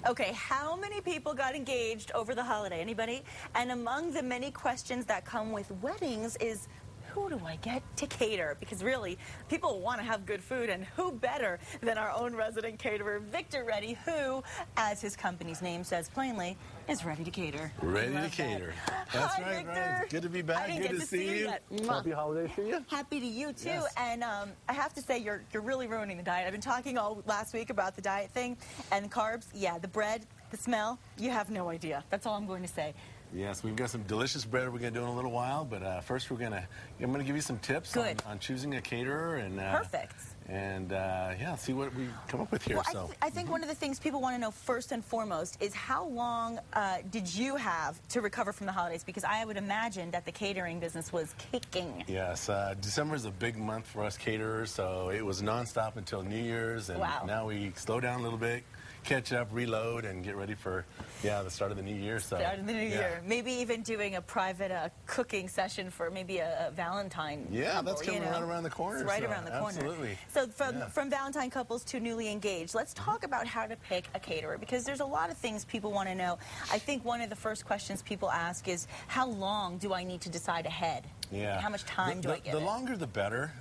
Okay, how many people got engaged over the holiday? Anybody? And among the many questions that come with weddings is, who do I get to cater? Because really, people want to have good food, and who better than our own resident caterer, Victor Rede, who, as his company's name says plainly, is ready to cater. Ready to cater. That's Hi, right, Victor. right. Good to be back. Good to see you. Happy holidays to you. Happy to you, too. Yes. And I have to say, you're really ruining the diet. I've been talking all last week about the diet thing, and carbs, yeah, the bread, the smell, you have no idea. That's all I'm going to say. Yes, we've got some delicious bread we're going to do in a little while, but first I'm going to give you some tips on choosing a caterer and Perfect. And yeah, see what we come up with here. Well, I think one of the things people want to know first and foremost is how long did you have to recover from the holidays? Because I would imagine that the catering business was kicking. Yes, December is a big month for us caterers, so it was nonstop until New Year's, and now we slow down a little bit, catch up, reload, and get ready for the start of the new year. So start of the new year. Maybe even doing a private cooking session for maybe a Valentine. Yeah, that's coming right around the corner. It's right around the corner. Absolutely. So from Valentine couples to newly engaged, let's talk about how to pick a caterer, because there's a lot of things people want to know. I think one of the first questions people ask is, how long do I need to decide ahead? Yeah. How much time do I get? The longer the better.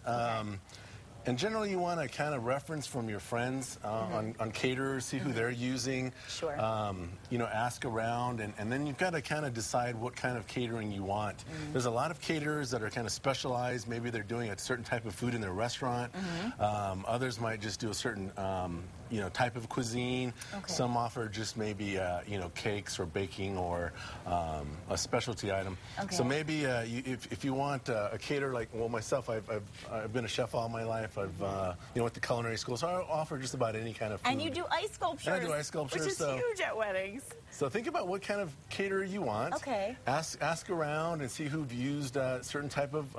And generally, you want to kind of reference from your friends on caterers, see who they're using. Sure. You know, ask around, and then you've got to kind of decide what kind of catering you want. There's a lot of caterers that are kind of specialized. Maybe they're doing a certain type of food in their restaurant. Others might just do a certain type of cuisine. Some offer just maybe cakes or baking or a specialty item. So maybe if you want a caterer like myself, I've been a chef all my life. I've went to culinary school, so I offer just about any kind of food. And you do ice sculptures. And I do ice sculptures, which is huge at weddings. So think about what kind of caterer you want. Okay. Ask around and see who've used certain type of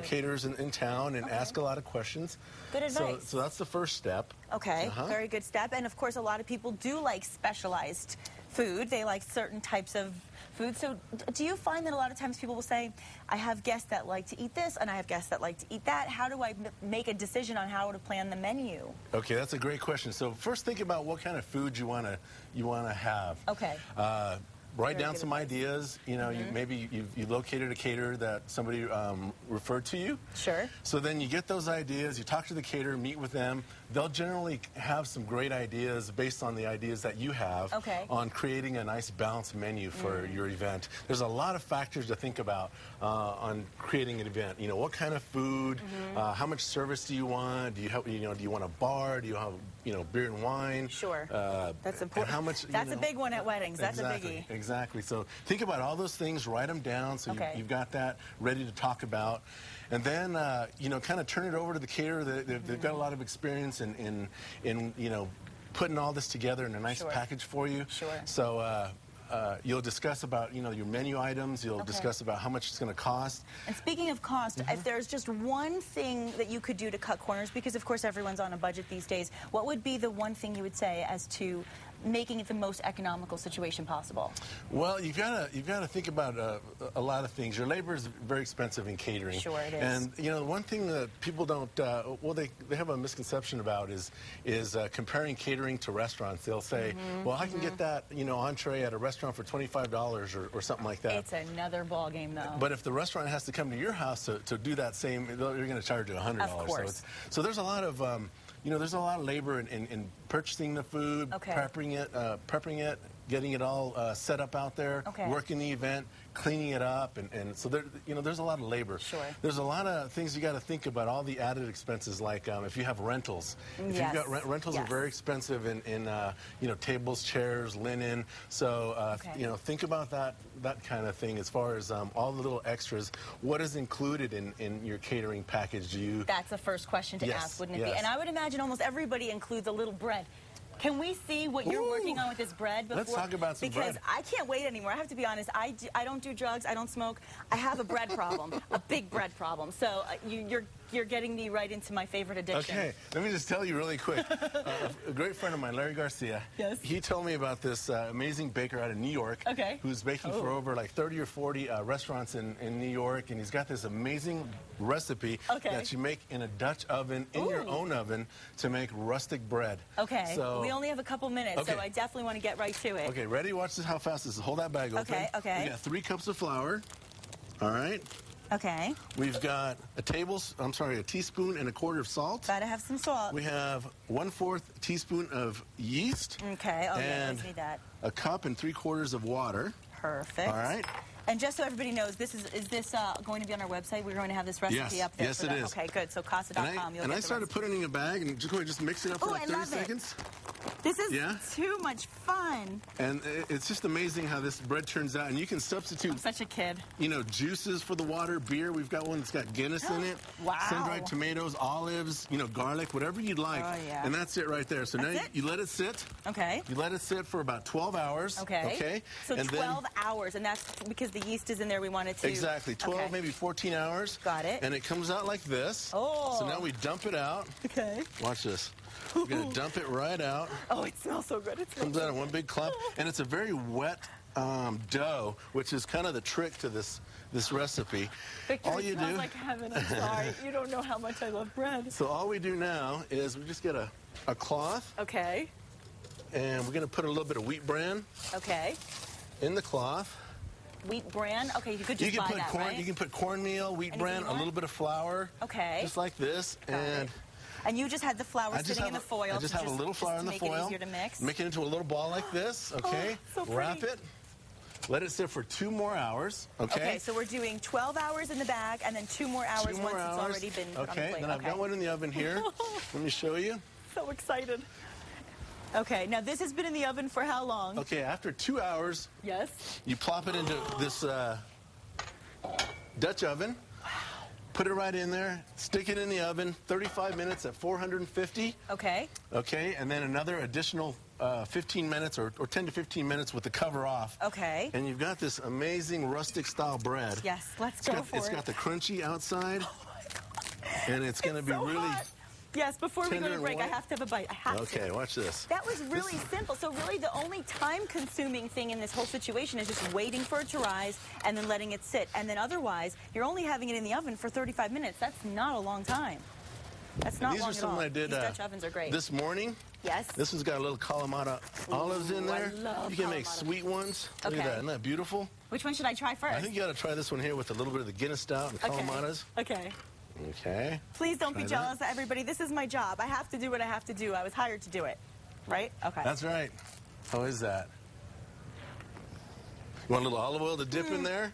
caterers in town, and ask a lot of questions. Good advice. So that's the first step. Okay, very good step. And of course, a lot of people do like specialized food. They like certain types of food. So do you find that a lot of times people will say, I have guests that like to eat this and I have guests that like to eat that? How do I make a decision on how to plan the menu? Okay, that's a great question. So first think about what kind of food you want to have. Okay. Write down some ideas. Maybe you located a caterer that somebody referred to you. Sure. So then you get those ideas, you talk to the caterer, meet with them. They'll generally have some great ideas based on the ideas that you have on creating a nice balanced menu for your event. There's a lot of factors to think about on creating an event. What kind of food, how much service do you want? Do you want a bar? Do you have beer and wine? Sure. That's important. How much? That's a big one at weddings. That's a biggie. Exactly. So think about all those things, write them down so you've got that ready to talk about. And then, kind of turn it over to the caterer. They've got a lot of experience in putting all this together in a nice package for you. Sure. So you'll discuss about, your menu items. You'll discuss about how much it's going to cost. And speaking of cost, if there's just one thing that you could do to cut corners, because of course everyone's on a budget these days, what would be the one thing you would say as to making it the most economical situation possible? Well, you've got to think about a lot of things. Your labor is very expensive in catering. Sure it is. And one thing that people don't they have a misconception about is comparing catering to restaurants. They'll say, well, I can get that entree at a restaurant for $25 or something like that. It's another ball game, though. But if the restaurant has to come to your house to do that same, you're going to charge you $100. Of course. So there's a lot of there's a lot of labor in purchasing the food, prepping it, getting it all set up out there, working the event, cleaning it up, and so there's a lot of labor. Sure. There's a lot of things you got to think about, all the added expenses, like if you have rentals. If you've got rentals are very expensive in tables, chairs, linen. So think about that kind of thing as far as all the little extras. What is included in your catering package? That's the first question to ask, wouldn't it be? And I would imagine almost everybody includes a little bread. Can we see what you're working on with this bread before? Let's talk about some bread. Because I can't wait anymore. I have to be honest. I don't do drugs. I don't smoke. I have a bread problem, a big bread problem. So you're you're getting me right into my favorite addiction. Okay, let me just tell you really quick. A great friend of mine, Larry Garcia, yes, he told me about this amazing baker out of New York, okay, who's baking for over like 30 or 40 restaurants in New York, and he's got this amazing recipe that you make in a Dutch oven, in your own oven, to make rustic bread. Okay, so we only have a couple minutes, so I definitely want to get right to it. Okay, ready? Watch this, how fast this is. Hold that bag open. Okay, okay. We got 3 cups of flour. All right. Okay. We've got a teaspoon and a quarter of salt. Gotta have some salt. We have 1/4 teaspoon of yeast. Okay. Oh, yeah, and let's need that. a cup and 3/4 of water. Perfect. All right. And just so everybody knows, is this going to be on our website? We're going to have this recipe up there. Yes, it is. Okay, good. So casa.com. And I started putting it in a bag and just go ahead and just mix it up for like 30 seconds. This is too much fun. And it's just amazing how this bread turns out. And you can substitute. I'm such a kid. You know, juices for the water, beer. We've got one that's got Guinness in it. Wow. Sun-dried tomatoes, olives, you know, garlic, whatever you'd like. Oh, yeah. And that's it right there. So now you let it sit. Okay. You let it sit for about 12 hours. Okay. Okay. So and 12 hours, and that's because the yeast is in there. We want it to. Exactly. 12, maybe 14 hours. Got it. And it comes out like this. Oh. So now we dump it out. Okay. Watch this. We're going to dump it right out. Oh, it smells so good. It comes out in one big clump. And it's a very wet dough, which is kind of the trick to this recipe. Victor, all you it smells do, like heaven. I'm sorry. You don't know how much I love bread. So all we do now is we just get a cloth. Okay. And we're going to put a little bit of wheat bran. Okay. In the cloth. Wheat bran? Okay, you could just buy that, right? You can put cornmeal, wheat bran, a little bit of flour. Okay. Just like this. And you just had the flour sitting in the foil. I just have a little flour in the foil. Make it easier to mix. Make it into a little ball like this, okay? Oh, so wrap it. Let it sit for 2 more hours, okay? Okay, so we're doing 12 hours in the bag and then 2 more hours once it's already been put on the plate. Then I've got one in the oven here. Let me show you. So excited. Okay, now this has been in the oven for how long? Okay, after 2 hours, you plop it into this Dutch oven. Wow. Put it right in there, stick it in the oven, 35 minutes at 450. Okay. Okay, and then another additional 15 minutes or 10 to 15 minutes with the cover off. Okay. And you've got this amazing rustic style bread. Yes, let's go for it. It's got the crunchy outside. Oh my God. And it's going to be really hot. Yes, before we go to break, I have to have a bite. I have to. Okay, watch this. That was really simple. So really the only time-consuming thing in this whole situation is just waiting for it to rise and then letting it sit. And then otherwise, you're only having it in the oven for 35 minutes. That's not a long time. That's not long at all. These are something I did These Dutch ovens are great. This morning. Yes. This has got a little Kalamata olives in there. I love You can make sweet ones. Look at that. Isn't that beautiful? Which one should I try first? I think you got to try this one here with a little bit of the Guinness stout and Kalamatas. Okay. Okay. Please don't be jealous, everybody. This is my job. I have to do what I have to do. I was hired to do it. Right? Okay. That's right. How is that? You want a little olive oil to dip in there?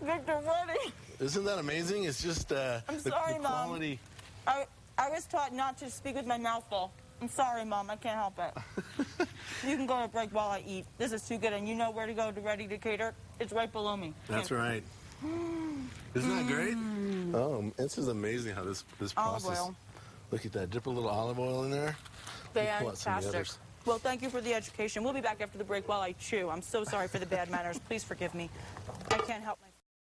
Victor, what? Isn't that amazing? It's just I'm sorry, the quality. Mom. I was taught not to speak with my mouth full. I'm sorry, Mom. I can't help it. You can go to break while I eat. This is too good. And you know where to go to Rede to cater? It's right below me. That's right. Isn't that great? Oh, this is amazing how this process. Olive oil. Look at that. Dip a little olive oil in there. Fantastic. Well, thank you for the education. We'll be back after the break while I chew. I'm so sorry for the bad manners. Please forgive me. I can't help myself.